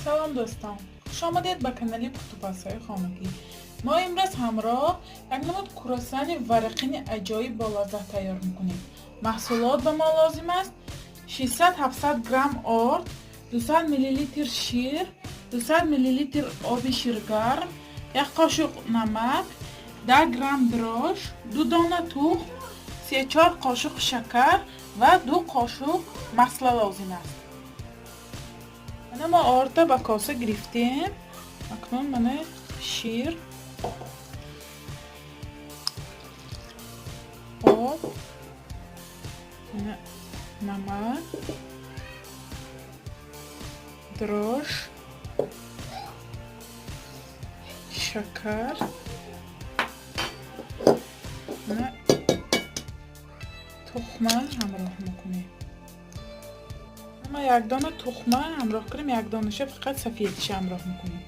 سلام دوستان، خوش آمدید به کانال پختوپزهای خانگی. ما امروز همراه یک نمود کروسان ورقین عجایب با لذت تیار میکنیم. محصولات به ما لازم است 600-700 گرم آرد، 200 میلی لیتر شیر، 200 میلی لیتر آب شیرگرم، یک قاشق نمک، 10 گرم دراش، 2 دانه تخم، 3-4 قاشق شکر و 2 قاشق مسله لازم است. ما آرد با کاسه گرفتیم. اکنون من شیر، آب، نمک، دراش، شکر، تخمه همراه میکنیم. ما یک دانه تخمه همراه کنیم، یک دانه فقط سفیدش همراه میکنیم.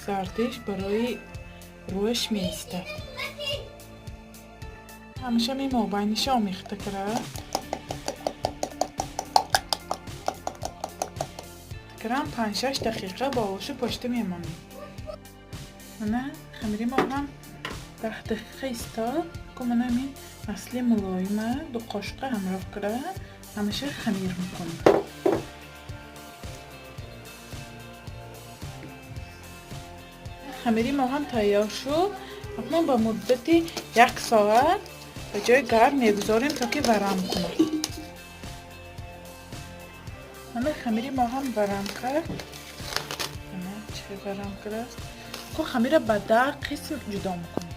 زردش برای روش میستد. همیشه می مابینش آمیخته کرد. کرم 5-6 دقیقه باوش پشت میمانیم. من خمیری ما هم 10 دقیقه ایستاد که من همین مسله ملایمه 2 قاشق همراه کرده همیشه خمیر میکنیم. خمیری ما هم تیار شد. اکنون با مدت 1 ساعت به جای گرم میگذاریم تا که ورم کنه. من خمیری ما هم ورم کرد. چه ورم کرد؟ که خمیر به 10 قسم جدا میکنیم.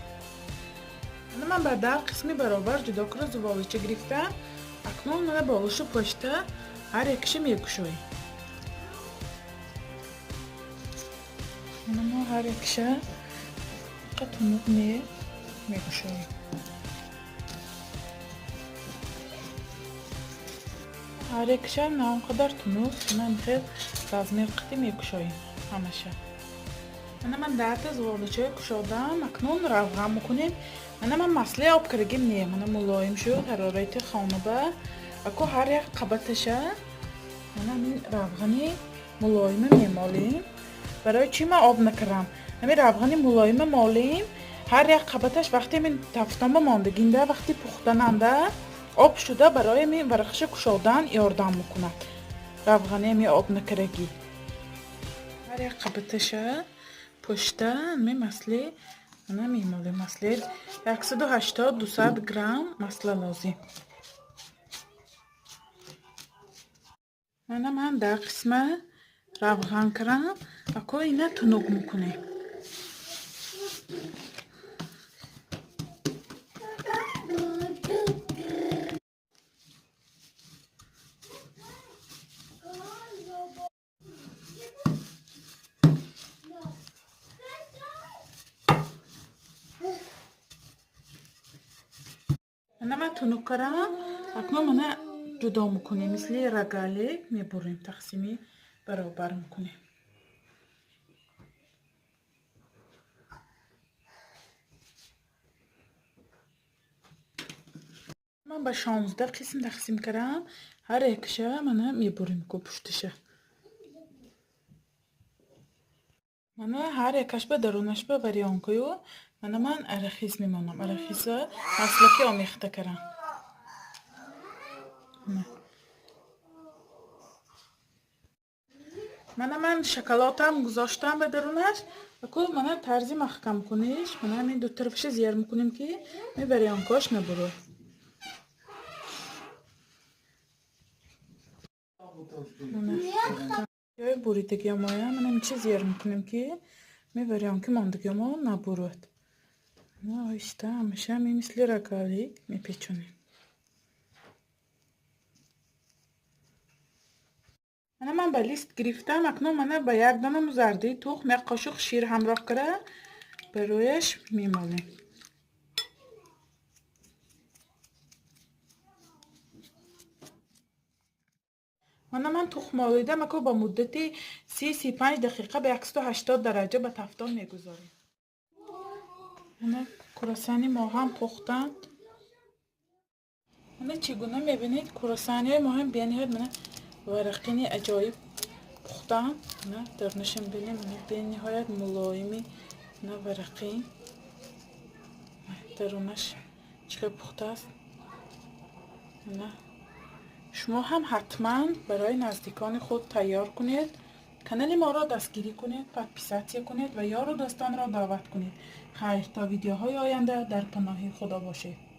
من به 10 قسمی برابر جدا کرد زبالچه گرفتم. اکنون من بالشو پشته هر یکش میگشویم. ما هر یکش تونوق میگشویم. هر یکش نه قدر تونوق من خیلی لازم قطعی میگشویم همشه. من 10 تا زبالچه کشادم. اکنون روغن میکنیم. من مسله آب کردیم نیم. من ملایم شد حرارت خانه به اکو هر یک قبطشه من این روغنی ملایمه میمالیم. برای چی من آب نکردم؟ همین روغنی ملایمه مالیم. هر یک قبطش وقتی من تفتان بماندگینده وقتی پختننده آب شده برای من ورقش کشادن یاردم میکنه. روغنی می آب نکرگی هر یک قبطشه پشته می مسله من میمالیم. مسله 180-200 گرم مسله لازم. من در قسمه روغن کردم اکو اینه تونوق میکنیم. من تونوق کردم. اکنون من جدا میکنیم مثل رگاله میبریم تقسیمی برابر میکنیم. من به 16 قسم تقسیم کردم. هر یکشه من میبریم که پشتشه. من هر یکش به درونش به بریانکویو من ارخیز میمانم. ارخیز مسلکی آمیخته کردم. من شکلاتم گذاشتم به درونش. اکو من طرزی محکم کنیش. من همین دو طرفش زیر میکنیم که بریانکاش نبره. جای بریدگی مایا من همین چیز زیر میکنیم که بریانکه ماندگی ما نبرد. نه ایسته همیشه همین مثل رگالی میپیچونیم. من به لیست گرفتم. اکنون من با 1 دانه زرده تخم 1 قاشق شیر همراه کرده به رویش میمالیم. من تخم مالیدم اکو با مدتی 30-35 دقیقه به 180 درجه به تفتان میگذاریم. کروسانی ما هم پختند. چگونه میبینید کروسانی ما هم بینید من ورقینی عجایب پخته. نه درونشم بینیم به نهایت ملایمی، نه ورقی. درونش چقدر پخته است. نه شما هم حتما برای نزدیکان خود تیار کنید. کانال ما را دستگیری کنید، پادپیساتی کنید و یار و دوستان را دعوت کنید. خیر تا ویدیوهای آینده در پناه خدا باشید.